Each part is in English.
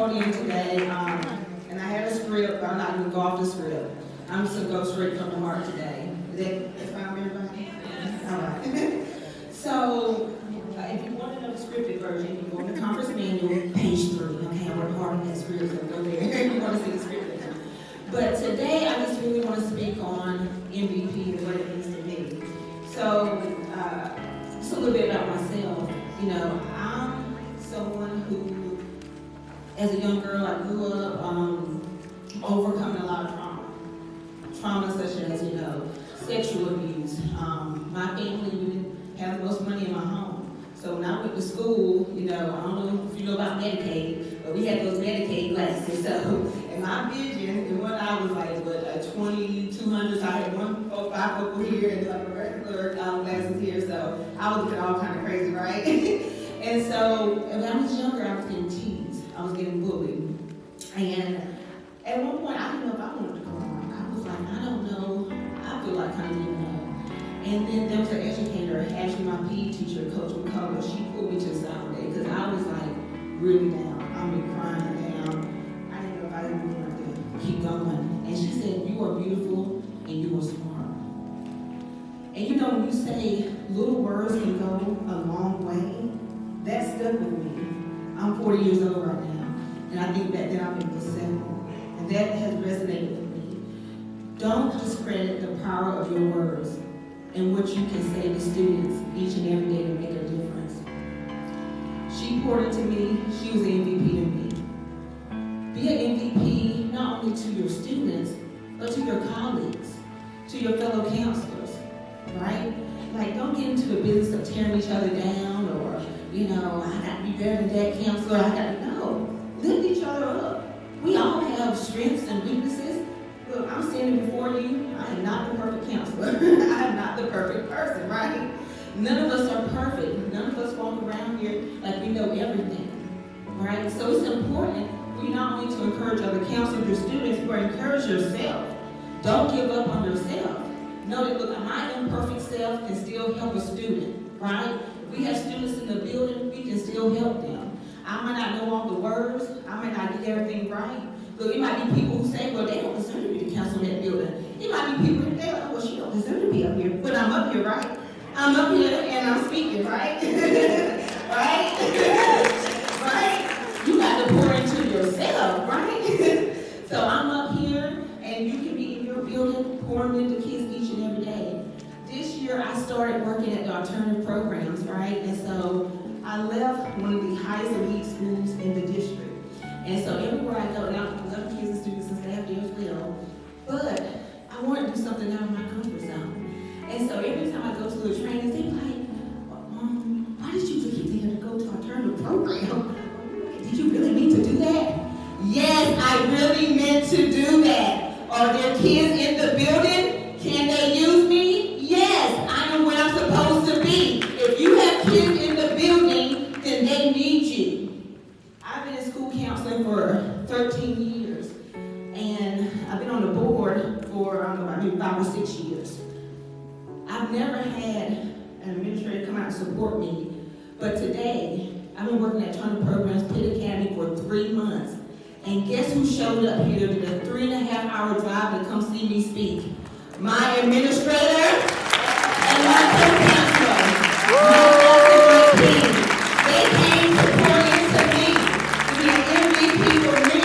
podium today, and I had a script, but I'm not going to go off the script. I'm just going to go straight from the heart today. That's fine with everybody? All right. So, if you want to know the scripted version, you go in the conference manual, page 3. Okay, I worked hard on that script, so go there if you want to see the script. But today, I just really want to speak on MVP and what it means to me. So, just a little bit about myself. You know, I'm someone who, as a young girl, I grew up overcoming a lot of trauma. Trauma such as, you know, sexual abuse. My family, we didn't have the most money in my home. So when I went to school, you know, I don't know if you know about Medicaid, but we had those Medicaid glasses. So, and my vision, and when I was like, what, 2200, so I had 105 over here and like a regular glasses here. So I was looking all kind of crazy, right? And so when I was younger, I was getting teased. I was getting bullied. And at one point, I didn't know if I wanted to go on. I was like, I don't know. I feel like kind of giving up. And then there was an educator, actually my PE teacher, Coach McCullough. She pulled me to the side one day because I was like really down. I mean, crying down. I didn't know if I even wanted to keep going. And she said, you are beautiful and you are smart. And you know, when you say little words can go a long way, that stuck with me. I'm 40 years old right now. And I think back then I was 7. And that has resonated with me. Don't discredit the power of your words and what you can say to students each and every day to make a difference. She poured into me. She was an MVP to me. Be an MVP not only to your students, but to your colleagues, to your fellow counselors, right? Like, don't get into the business of tearing each other down or, you know, I got to be better than that counselor. I got to know. Lift each other up. We all have strengths and weaknesses. Look, I'm standing before you. I am not the perfect counselor. I am not the perfect person, right? None of us are perfect. None of us walk around here like we know everything, right? So it's important for you not only to encourage other counselors, your students, but encourage yourself. Don't give up on yourself. Know that, look, my imperfect self can still help a student, right? If we have students in the building, we can still help them. I might not know all the words. I might not get everything right. Look, it might be people who say, well, they don't deserve to be the counselor in that building. It might be people who say, oh, well, she don't deserve to be up here. But I'm up here, right? I'm up here and I'm speaking, right? Right? Right? You got to pour into yourself, right? So I'm up here and you can be in your building pouring into kids each and every day. This year I started working at the alternative programs, right? And so I left one of the highest elite schools in the district. And so everywhere I go, now I love kids and students and staff there as well, but I want to do something out of my comfort zone. And so every time I go to the trainings, they be like, why did you keep thinking to go to alternative program? Did you really mean to do that? Yes, I really meant to do that. Are there kids in the building? Can they use me? Yes, I am where I'm supposed to be. If you have kids in the building, then they need you. I've been in school counseling for 13 years, and I've been on the board for, I don't know, maybe 5 or 6 years. I've never had an administrator come out and support me, but today, I've been working at Turner Programs Pitt Academy for 3 months, and guess who showed up here to the 3.5-hour drive to come see me speak? My administrator and my co-counselor, my team. They came to pour into me to be an MVP for me,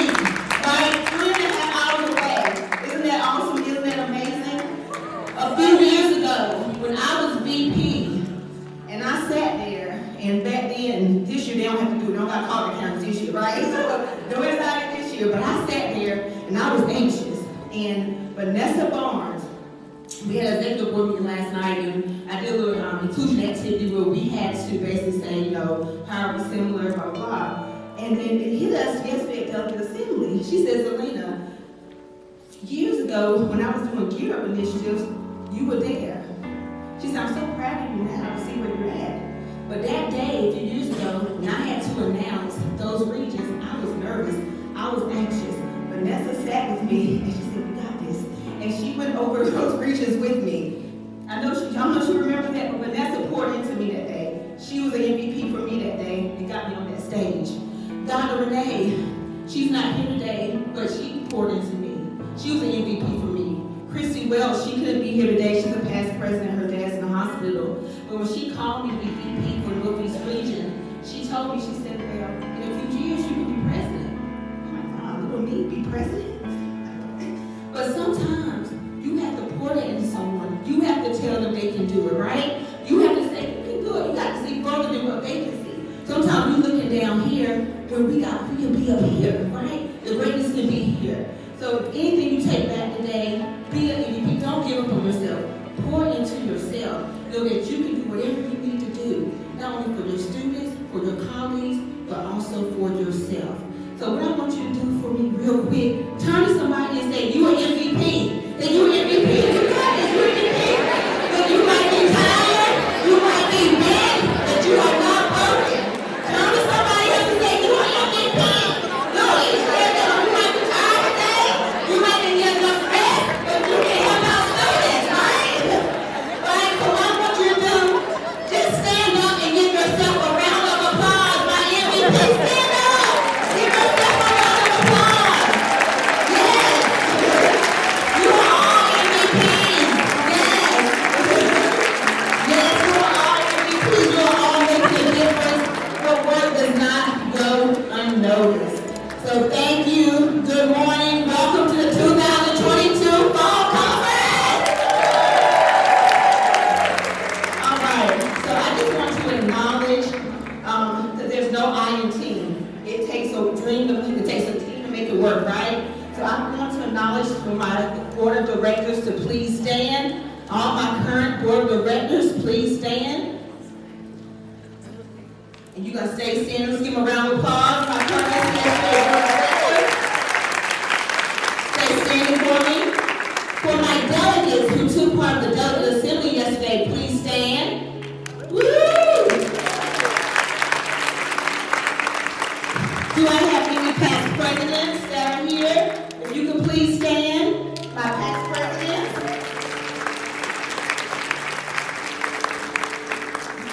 right? 3.5 hours away. Isn't that awesome? Isn't that amazing? A few years ago, when I was VP, and I sat there, and back then, this year they don't have to do it. They don't got to call the cameras this year, right? No, it's not this year, but I sat there, and I was anxious. And Vanessa Barnes, we had a executive board meeting last night, and I did a little inclusion activity where we had to basically say, you know, how are we similar, blah, blah. And then it hit us yesterday at the assembly. She said, Selena, years ago, when I was doing Gear Up initiatives, you were there. She said, I'm so proud of you now to see where you're at. But that day, a few years ago, when I had to announce those regions, I was nervous. I was anxious. Vanessa sat with me, and she said, we got this. And she went over those regions with me. I know y'all know she remembers that, but Vanessa poured into me that day. She was an MVP for me that day and got me on that stage. Dr. Renee, she hospital. But when she called me to be VP for the Northeast region, she told me, she said, well, in a few years you can be president. I'm like, nah, little me be president? But sometimes you have to pour that into someone. You have to tell them they can do it, right? You have to say, you can do it. You got to see further than what they can see. Sometimes we're looking down here when we can be up here, right? The greatness can be here. So anything you take back today, be an MVP. Don't give up on yourself. Pour into yourself. Know that you can do whatever you need to do, not only for your students, for your colleagues, but also for yourself. So what I want you to do for me real quick, turn to somebody and say, you are MVP. Say, you are MVP. You got this, you are MVP. So you might be tired, you might be mad, but you are not broken. Turn to somebody else and say, you are MVP. No, it's fair that you might be tired today, you might be getting enough rest, but you can help out students, right? Right? So what I want you to do, just stand up and give yourself a round of applause, my MVP. Stand up. Give yourself a round of applause. Yes. You are all MVPs. Yes. Yes, you are all MVPs. You are all making a difference. Your work does not go unnoticed. So thank you. Good morning. Welcome to the 2022 Fall Conference. All right. So I just want to acknowledge that there's no I in team. It takes a team to make it work, right? So I want to acknowledge for my board of directors to please stand. All my current board of directors, please stand. And you guys stay standing. Let's give them a round of applause. My current board of directors, stay standing for me. For my delegates who took part of the delegate assembly yesterday, please stand. Woo! Do I have any past presidents that are here? If you could please stand. My past presidents.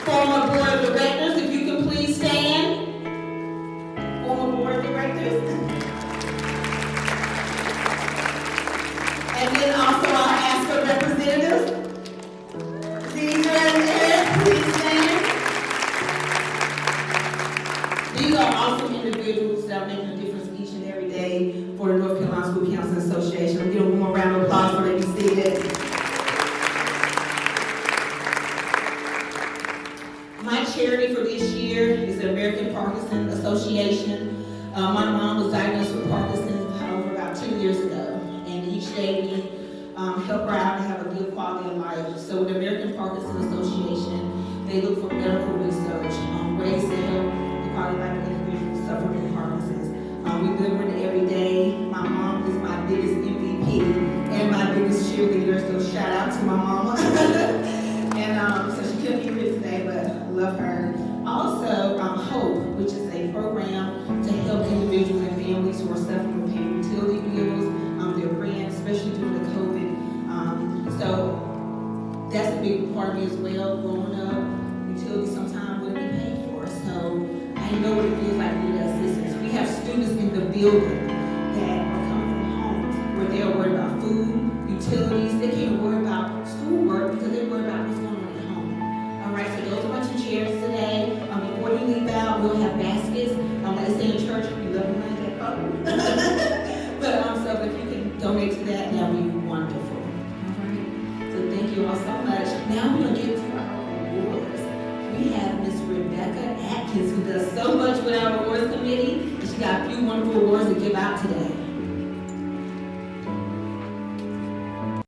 Former board of directors, if you could please stand. Former board of directors. And then also our ASCA representatives. These are there, please stand. These are awesome individuals that are making a difference each and every day for the North Carolina School Council Association. We'll give them one more round of applause for they be seated. My charity for this year is the American Parkinson Association. My mom was diagnosed with Parkinson's over about 2 years ago, and each day we help her out to have a good quality of life. So with the American Parkinson Association, they look for medical research on ways to help the quality of life of individuals suffering from Parkinson's. We deliver it every day. My mom is my biggest MVP and my biggest cheerleader, so shout out to my mama. And so she couldn't be here today, but I love her. Also, HOPE, which is a program to help individuals and families who are suffering with paying utility bills, their rent, especially during the COVID. So that's a big part of me as well. Growing up, utility sometimes wouldn't be paid for. So I know what it feels like to need assistance. We have students in the building that are coming from homes where they're worried about food, utilities. They can't worry about schoolwork because they're worried about what's going on at home. All right, so those are my 2 chairs today. Before you leave out, we'll have baskets. Like I say in church, we love you like that phone. But so if you can donate to that, that would be wonderful. All right. So thank you all so much. Now we're gonna get to our awards. We have Miss Rebecca Atkins, who does so much with our awards committee, and she got a few wonderful awards to give out today.